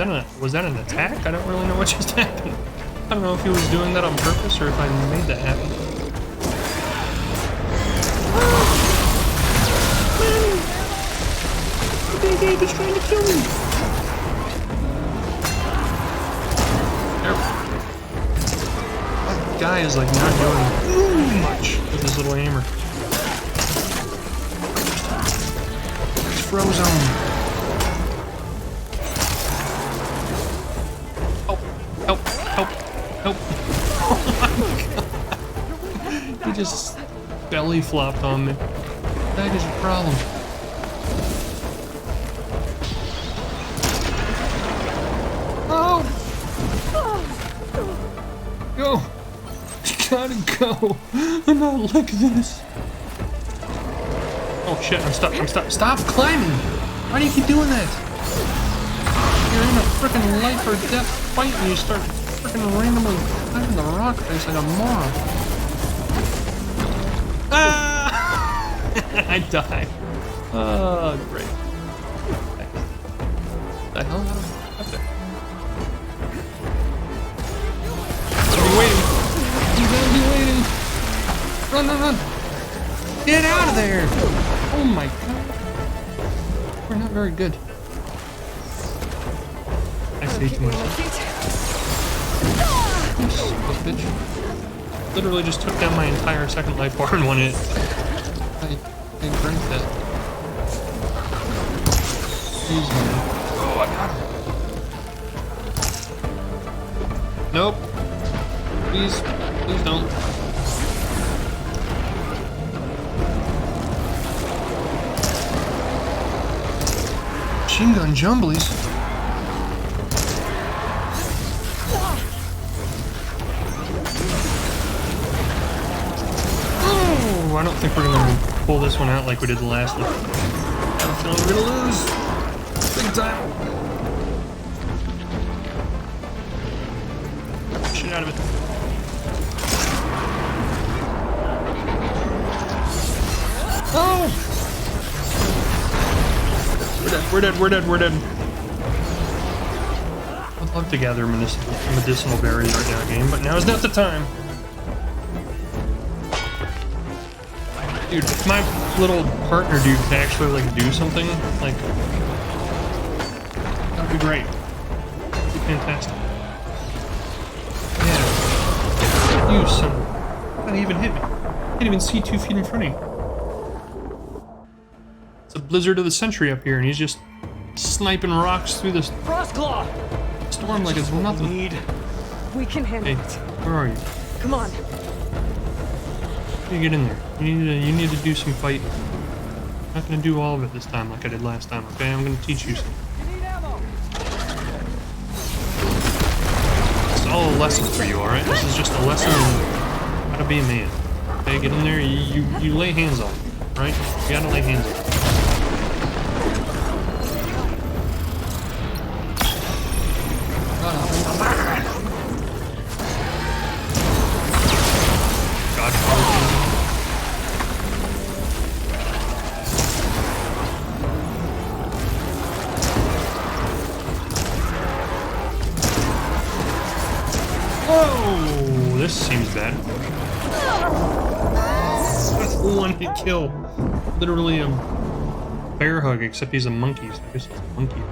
now. Was that an attack? I don't really know what just happened. I don't know if he was doing that on purpose or if I made that happen. The big ape is trying to kill me. That guy is like not doing much with his little hammer. Frozone. Help, help, help, help. Oh my god. He just belly flopped on me. That is a problem. Oh! Go! You gotta go! I'm not like this! Oh shit, I'm stuck, I'm stuck. Stop climbing! Why do you keep doing that? You're in a freaking life or death fight and you start freaking randomly climbing the rock face like a moron. Ah! I died. Oh, great. The hell? Up there. Be waiting. You gotta be waiting. Run, run, run. Get out of there. Oh my god. We're not very good. I say too much. You son of a bitch. Literally just took down my entire second life bar in one hit. I drank that. Jeez, man. Oh, I got him. Nope. Please, please don't. Machine gun jumblies. Oh, I don't think we're gonna pull this one out like we did the last one. I have a feeling we're gonna lose. Big time. Shit out of it. Oh! We're dead, we're dead, we're dead. I'd love to gather medicinal berries right now, game, but now is not the time. Dude, if my little partner dude could actually, like, do something, like, that would be great. That would be fantastic. Yeah. You son of... How did he even hit me? I can't even see 2 feet in front of you. It's a blizzard of the century up here, and he's just sniping rocks through this Frostclaw! storm like it's nothing. We can handle it. Where are you? Come on. You get in there. You need to do some fight. I'm not gonna do all of it this time like I did last time, okay? I'm gonna teach you something. It's all a lesson for you, alright? This is just a lesson in how to be a man. Okay, get in there, you lay hands on him, right? You gotta lay hands on him. Whoa! This seems bad. That's one hit kill. Literally a bear hug, except he's a monkey, so I guess it's a monkey.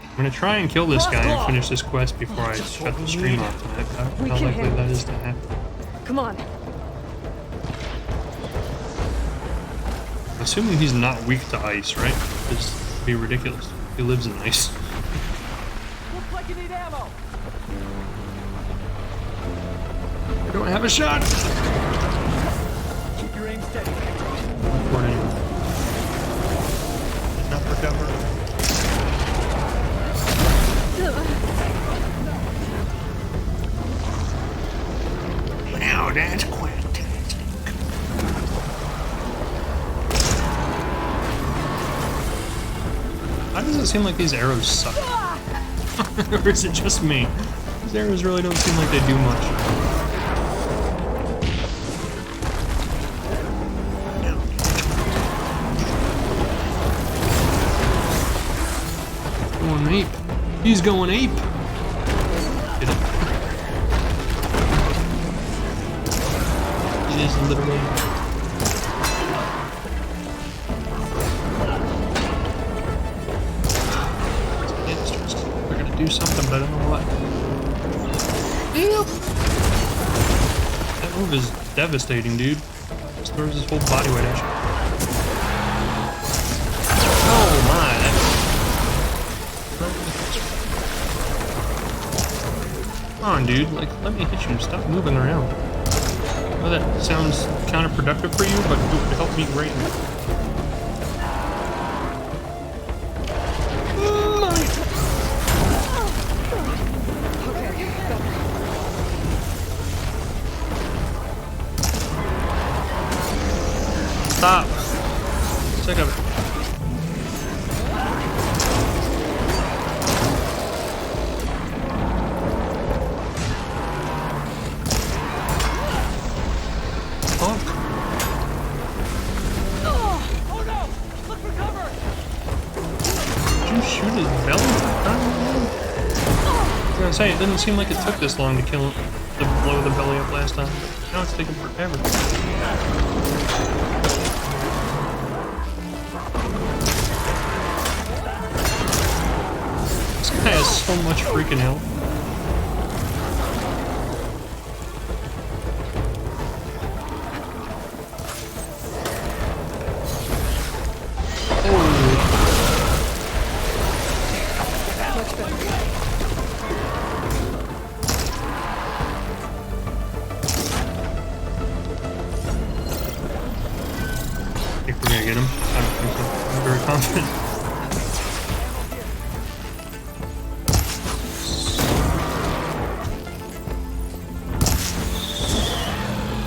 I'm gonna try and kill this guy and finish this quest before I shut the stream off tonight. How likely that is to happen. Come on. Assuming he's not weak to ice, right? This would be ridiculous. He lives in ice. Looks like you need ammo. I don't have a shot! Keep your aim steady. Or anyway. Did not recover. Now that's quite tactic. Why does it seem like these arrows suck? Or is it just me? These arrows really don't seem like they do much. Going ape. He's going ape. Get up. It is literally. They're gonna do something, but I don't know what. That move is devastating, dude. Just throws his whole body weight at you. Come on, dude. Like, let me hit you. Stop moving around. I know that sounds counterproductive for you, but it would help me greatly. Stop. Sick of it. Say, it didn't seem like it took this long to kill him, to blow the belly up last time. Now it's taking forever. This guy has so much freaking health.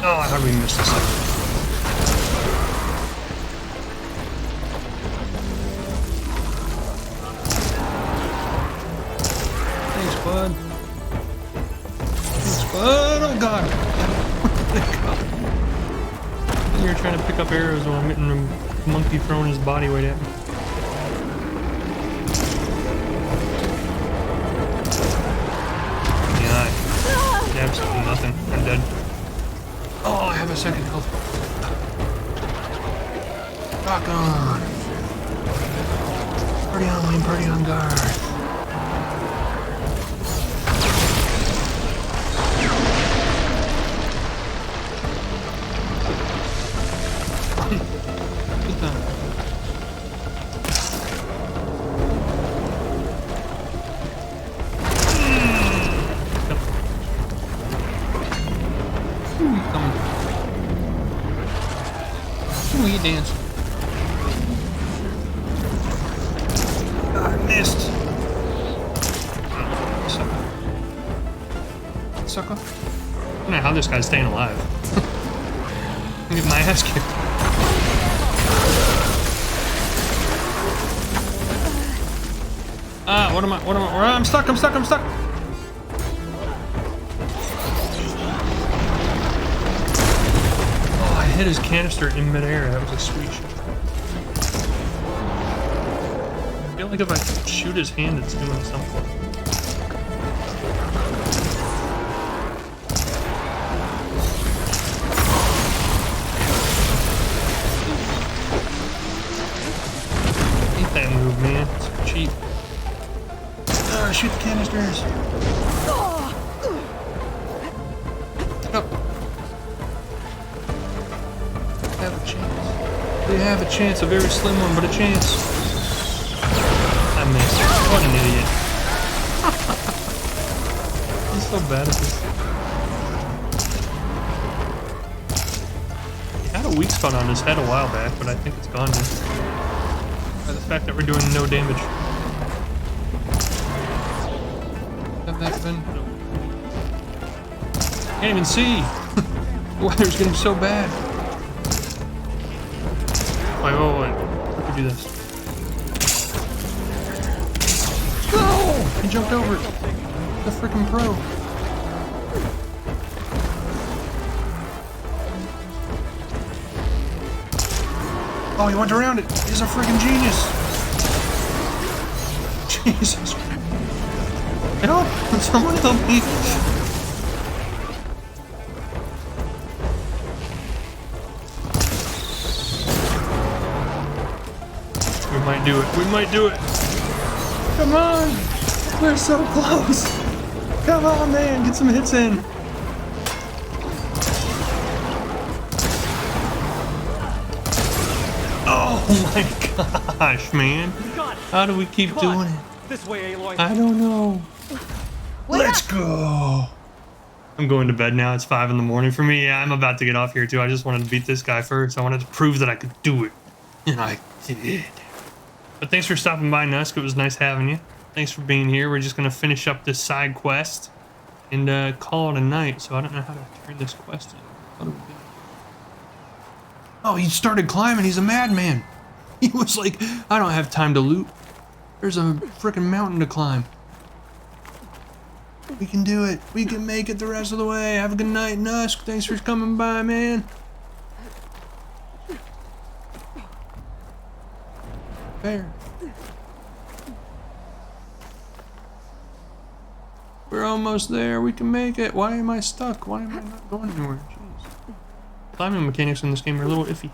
Oh, how did we miss this? Thanks, bud. Thanks, bud. Oh, God. You're trying to pick up arrows while I'm hitting a monkey throwing his body weight at me. Yeah, absolutely nothing. I'm dead. Oh, I have a second health. Rock on. Party on guard. Good time. Ooh, he danced. I missed. Sucker. I don't know how this guy's staying alive. I'm getting my ass kicked. What am I? I'm stuck. Oh, I hit his canister in midair. That was a sweet shot. I feel like if I shoot his hand, it's doing something. That move, man. It's cheap. Shoot the canisters. Oh. Have a chance. We have a chance, a very slim one, but a chance. I missed. What an idiot. I'm so bad at this. He had a weak spot on his head a while back, but I think it's gone now. By the fact that we're doing no damage. Have that been? No. Can't even see! The weather's getting so bad. Wait. We could do this. No! He jumped over it. The frickin' pro. Oh, he went around it. He's a freaking genius. Jesus Christ. Help! Someone help me. We might do it. Come on! We're so close. Come on, man. Get some hits in. Oh my gosh, man. How do we keep doing it? This way, Aloy. I don't know. Let's go. I'm going to bed now. It's 5 in the morning for me. Yeah, I'm about to get off here too. I just wanted to beat this guy first. I wanted to prove that I could do it. And I did. But thanks for stopping by, Nusk. It was nice having you. Thanks for being here. We're just going to finish up this side quest and call it a night. So I don't know how to turn this quest in. What do we do? Oh, he started climbing. He's a madman. He was like, I don't have time to loot. There's a freaking mountain to climb. We can do it. We can make it the rest of the way. Have a good night, Nusk. Thanks for coming by, man. There. We're almost there. We can make it. Why am I stuck? Why am I not going anywhere? Jeez. Climbing mechanics in this game are a little iffy.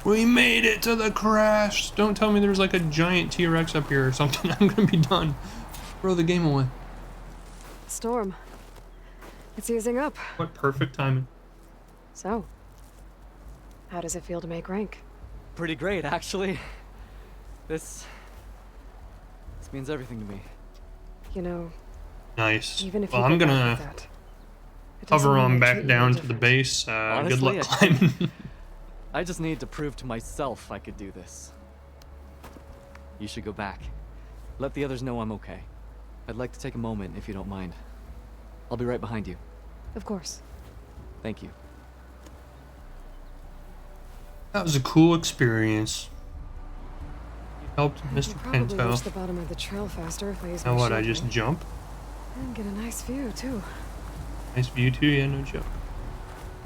We made it to the crash. Don't tell me there's like a giant T-Rex up here or something. I'm gonna be done. Throw the game away. Storm. It's easing up. What perfect timing. So, how does it feel to make rank? Pretty great, actually. This means everything to me. You know, Nice. even if Well, you I'm go back gonna like that, it doesn't hover mean on they back treat you down any to the different. base. Good Honestly, luck climbing. I just need to prove to myself I could do this. You should go back. Let the others know I'm okay. I'd like to take a moment, if you don't mind. I'll be right behind you. Of course. Thank you. That was a cool experience. You helped I Mr. could probably reach Pinto. the bottom of the trail faster if I use Now my what? I shield just ring. jump? And get a nice view too. Nice view too. Yeah, no joke.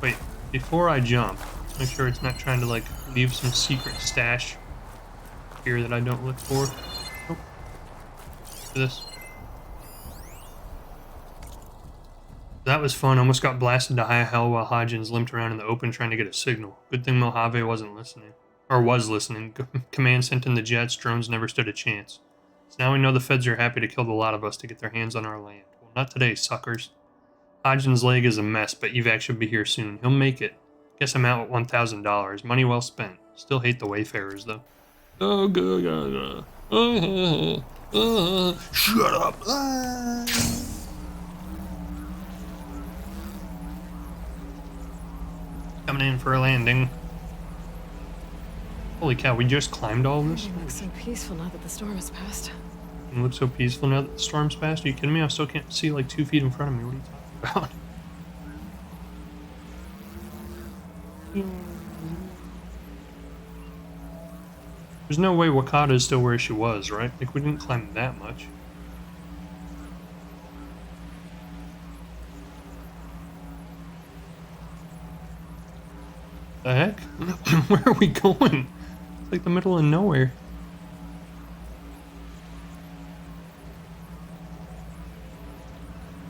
Wait, before I jump, let's make sure it's not trying to like leave some secret stash here that I don't look for. Nope. Do this. That was fun. Almost got blasted to high hell while Hodgins limped around in the open trying to get a signal. Good thing Mojave wasn't listening. Or was listening. Command sent in the jets. Drones never stood a chance. So now we know the feds are happy to kill the lot of us to get their hands on our land. Well, not today, suckers. Hodgins' leg is a mess, but evac should be here soon. He'll make it. Guess I'm out at $1,000. Money well spent. Still hate the Wayfarers, though. Oh, God. Shut up. Coming in for a landing. Holy cow, we just climbed all this? It looks so peaceful now that the storm has passed. It looks so peaceful now that the storm's passed. Are you kidding me? I still can't see like 2 feet in front of me. What are you talking about? There's no way Wakata is still where she was, right? Like, we didn't climb that much. The heck? Where are we going? It's like the middle of nowhere.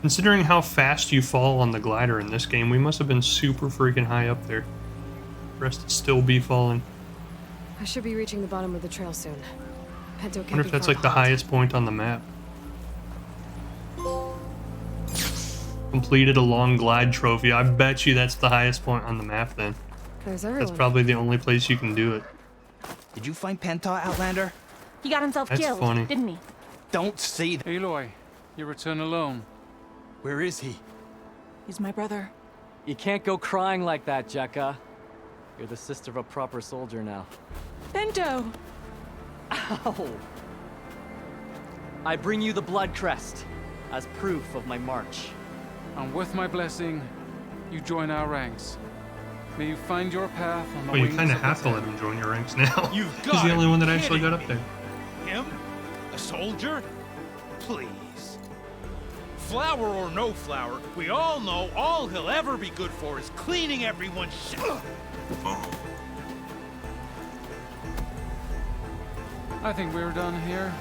Considering how fast you fall on the glider in this game, we must have been super freaking high up there for us to still be falling. I should be reaching the bottom of the trail soon. Pinto I can't wonder be if that's far like the behind. highest point on the map. Completed a long glide trophy. I bet you that's the highest point on the map then. There's That's everyone. probably the only place you can do it. Did you find Penta, Outlander? He got himself That's killed, funny. didn't he? Don't say that. Aloy, you return alone. Where is he? He's my brother. You can't go crying like that, Jekka. You're the sister of a proper soldier now. Pinto! Ow! I bring you the blood crest as proof of my march. And with my blessing, you join our ranks. May you find your path on the Well, you wings kind of of the have to let Terror. him join your ranks now. You've He's got the to only be one that actually got kidding up there. me. Him? A soldier? Please. Flower or no flower, we all know all he'll ever be good for is cleaning everyone's shit. I think we're done here.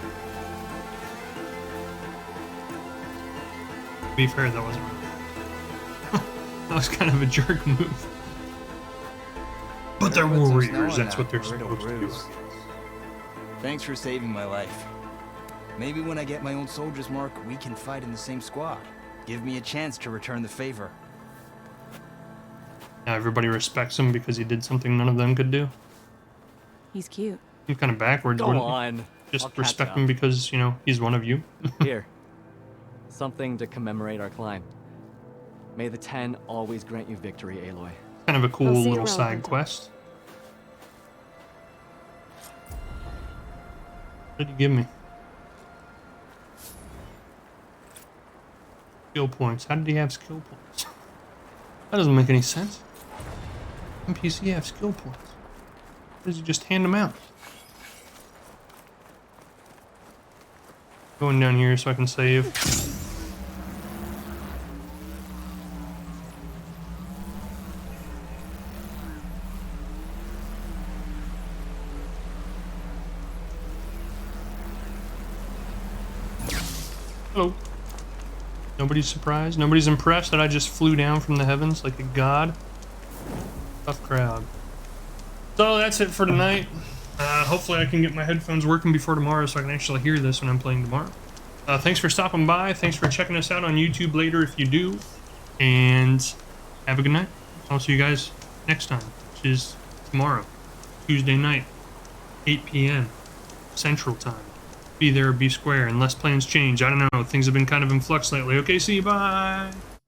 To be fair, that wasn't really. That was kind of a jerk move. But they're Better put some warriors, snow on that's that what they're burrito supposed to do. bruise. Thanks for saving my life. Maybe when I get my own soldier's mark, we can fight in the same squad. Give me a chance to return the favor. Now everybody respects him because he did something none of them could do. He's cute. He's kind of backwards, Go wouldn't he? on. I'll Just catch respect up. him because, you know, he's one of you. Here. Something to commemorate our climb. May the 10 always grant you victory, Aloy. Kind of a cool I'll see you little around, side Pinto. quest. What did you give me? Skill points. How did he have skill points? That doesn't make any sense. NPC have skill points. Or does he just hand them out? Going down here so I can save. Hello. Nobody's surprised? Nobody's impressed that I just flew down from the heavens like a god? Tough crowd. So that's it for tonight. Hopefully I can get my headphones working before tomorrow so I can actually hear this when I'm playing tomorrow. Thanks for stopping by. Thanks for checking us out on YouTube later if you do. And have a good night. I'll see you guys next time, which is tomorrow, Tuesday night, 8 p.m. Central Time. Be there or be square, unless plans change. I don't know. Things have been kind of in flux lately. Okay, see you. Bye.